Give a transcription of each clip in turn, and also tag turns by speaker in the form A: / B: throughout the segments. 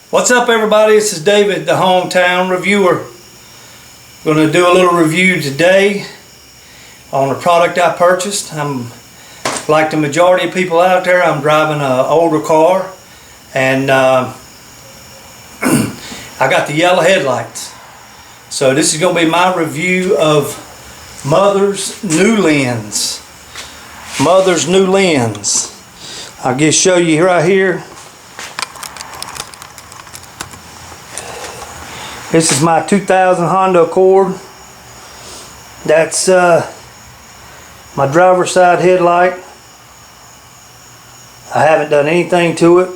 A: What's up, everybody? This is David, the hometown reviewer. Going to do a little review today on a product I purchased. I'm like the majority of people out there. I'm driving an older car, and I got the yellow headlights. So this is going to be my review of Mother's new lens. Mother's new lens. I'll just show you right here. This is my 2000 Honda Accord. That's my driver's side headlight. I haven't done anything to it.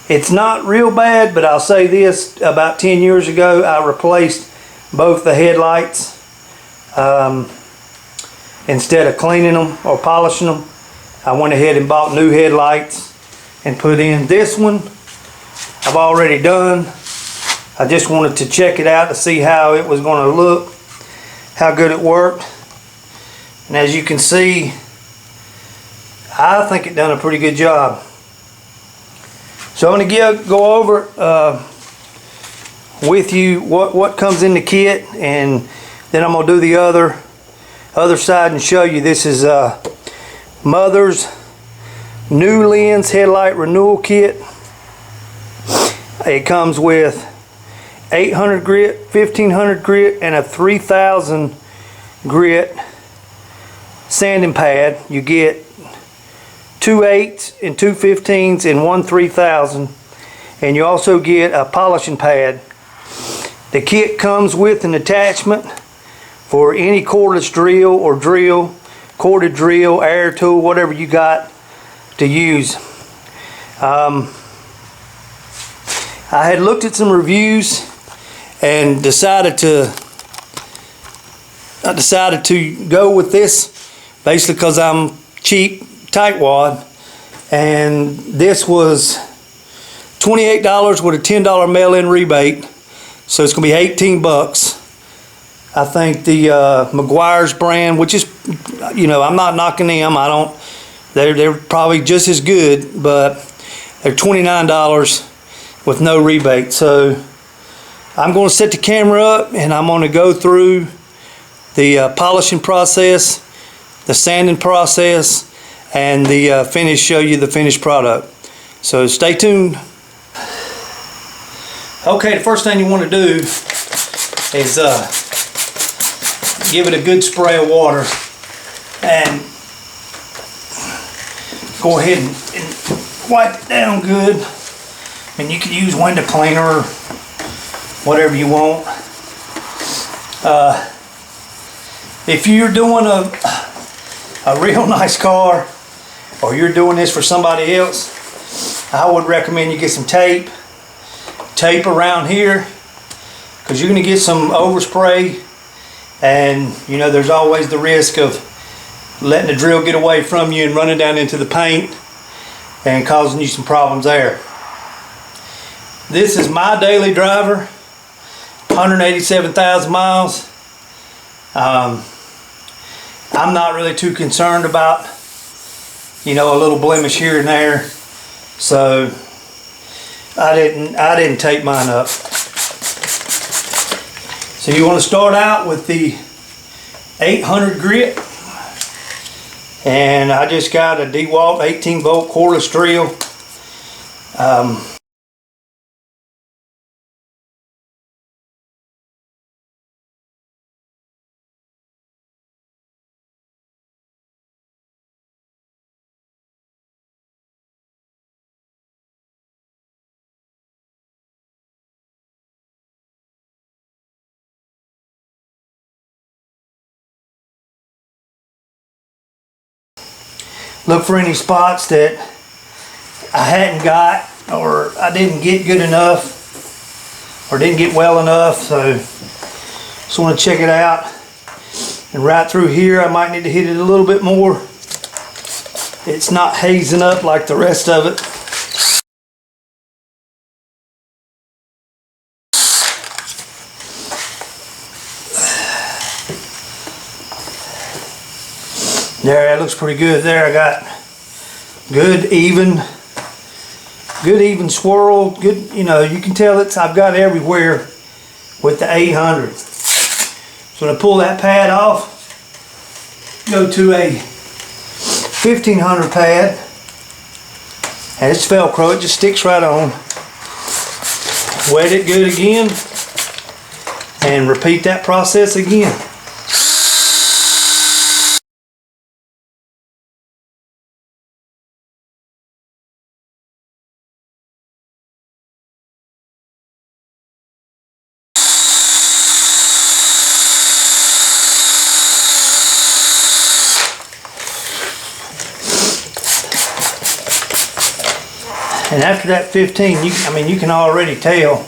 A: It's not real bad, but I'll say this, about 10 years ago I replaced both the headlights. Instead of cleaning them or polishing them, I went ahead and bought new headlights and put in. This one I've already done. I just wanted to check it out to see how it was going to look, how good it worked. And as you can see, I think it done a pretty good job. So I'm going to go over with you what comes in the kit, and then I'm going to do the other side and show you. This is Mother's new lens headlight renewal kit. It comes with 800 grit, 1500 grit, and a 3000 grit sanding pad. You get 2 8s and 2 15s and 1 3000, and you also get a polishing pad. The kit comes with an attachment for any cordless drill or corded drill, air tool, whatever you got to use. I had looked at some reviews and decided to go with this, basically because I'm cheap tightwad, and this was $28 with a $10 mail-in rebate, so it's gonna be 18 bucks. I think the McGuire's brand, which is, you know, I'm not knocking them. They're probably just as good, but they're $29 with no rebate. So I'm going to set the camera up and I'm going to go through the polishing process, the sanding process, and the show you the finished product. So stay tuned. Okay, the first thing you want to do is give it a good spray of water, and go ahead and wipe it down good. And you can use window cleaner or whatever you want. If you're doing a real nice car, or you're doing this for somebody else, I would recommend you get some tape around here, because you're going to get some overspray, and you know there's always the risk of letting the drill get away from you and running down into the paint and causing you some problems there. This is my daily driver, 187,000 miles. I'm not really too concerned about, you know, a little blemish here and there, so I didn't tape mine up. So you want to start out with the 800 grit, and I just got a DeWalt 18 volt cordless drill. Look for any spots that I hadn't got, or I didn't get good enough, or didn't get well enough. So just want to check it out. And right through here I might need to hit it a little bit more. It's not hazing up like the rest of it. There, that looks pretty good there. I got good, even Good even swirl, good, you know, you can tell I've got everywhere with the 800. So when I pull that pad off, go to a 1500 pad, and it's Velcro, it just sticks right on. Wet it good again, and repeat that process again. And after that 15, you can already tell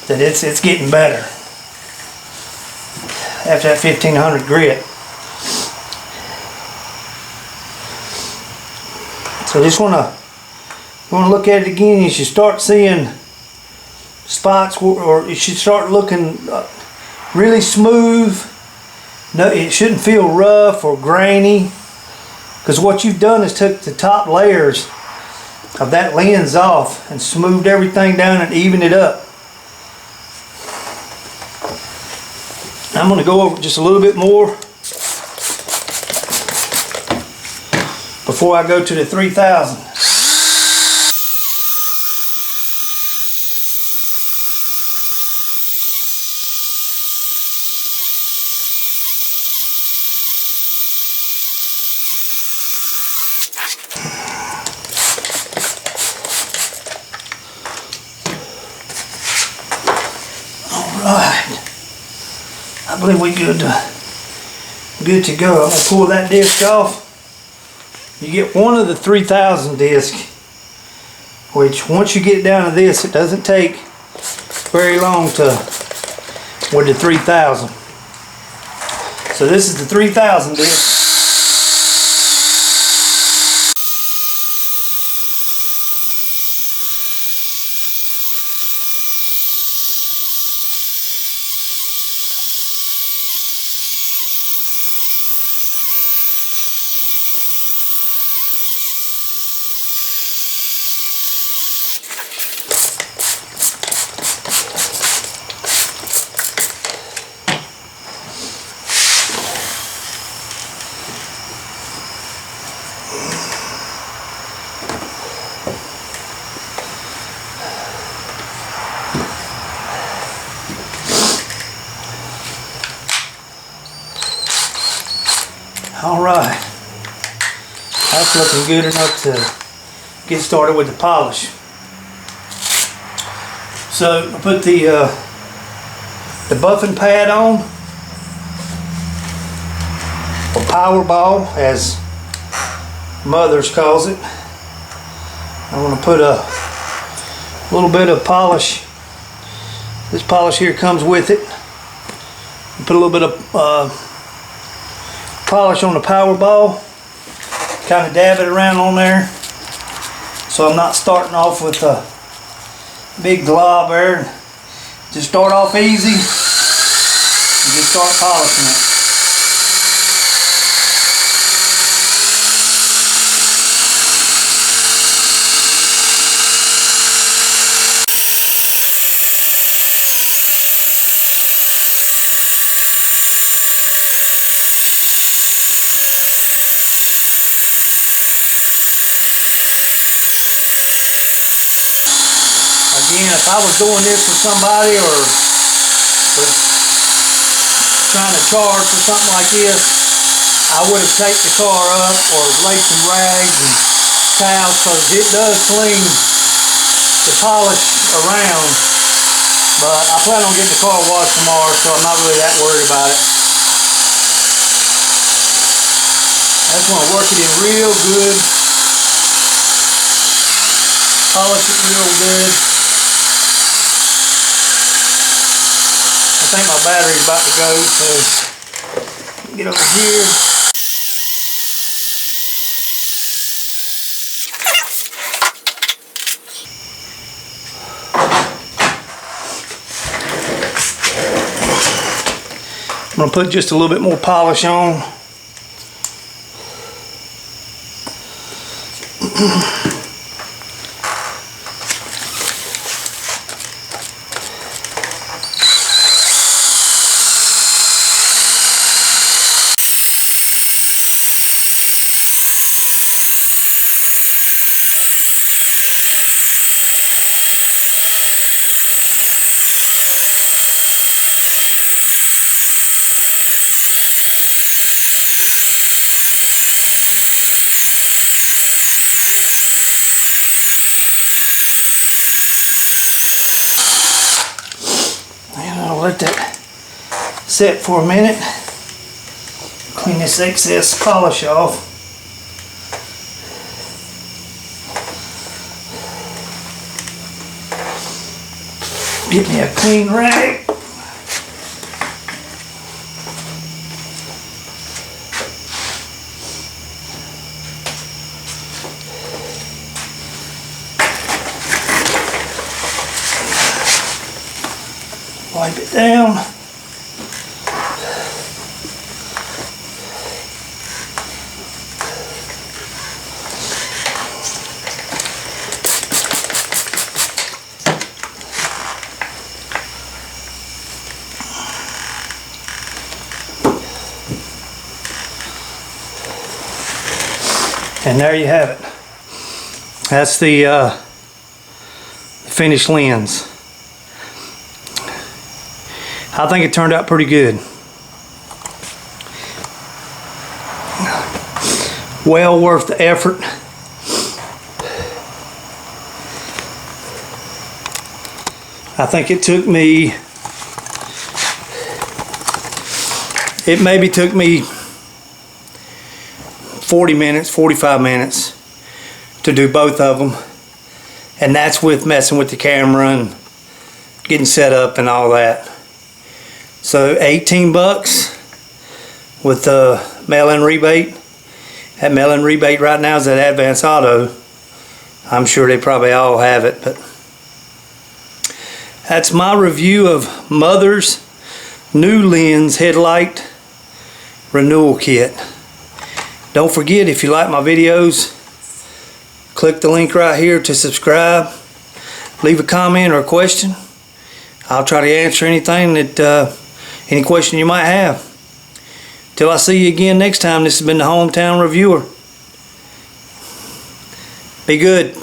A: that it's getting better. After that 1500 grit. So just wanna look at it again. You should start seeing spots, or it should start looking really smooth. No, it shouldn't feel rough or grainy, because what you've done is took the top layers of that lens off and smoothed everything down and evened it up. I'm going to go over just a little bit more before I go to the 3000. Alright, I believe we're good to go. I'm going to pull that disc off. You get one of the 3000 disc, which once you get down to this, it doesn't take very long with the 3000. So this is the 3000 disc. Alright, that's looking good enough to get started with the polish. So I put the buffing pad on, or power ball as Mothers calls it. I'm going to put a little bit of polish. This polish here comes with it. Put a little bit of polish on the power ball, kind of dab it around on there, so I'm not starting off with a big glob there. Just start off easy and just start polishing it. Again, if I was doing this for somebody or was trying to charge for something like this, I would have taped the car up or laid some rags and towels, because it does clean the polish around. But I plan on getting the car washed tomorrow, so I'm not really that worried about it. I just want to work it in real good, polish it real good. I think my battery's about to go, so get over here. I'm going to put just a little bit more polish on. let that set for a minute. Clean this excess polish off. Get me a clean rag. Wipe it down. And there you have it. That's the finished lens. I think it turned out pretty good. Well worth the effort. I think it took me, it maybe took me 40 minutes, 45 minutes to do both of them. And that's with messing with the camera and getting set up and all that. So 18 bucks with the mail-in rebate. That mail-in rebate right now is at Advance Auto. I'm sure they probably all have it, but that's my review of Mother's new lens headlight renewal kit. Don't forget, if you like my videos, click the link right here to subscribe. Leave a comment or a question. I'll try to answer anything that any question you might have. Till I see you again next time, this has been the Hometown Reviewer. Be good.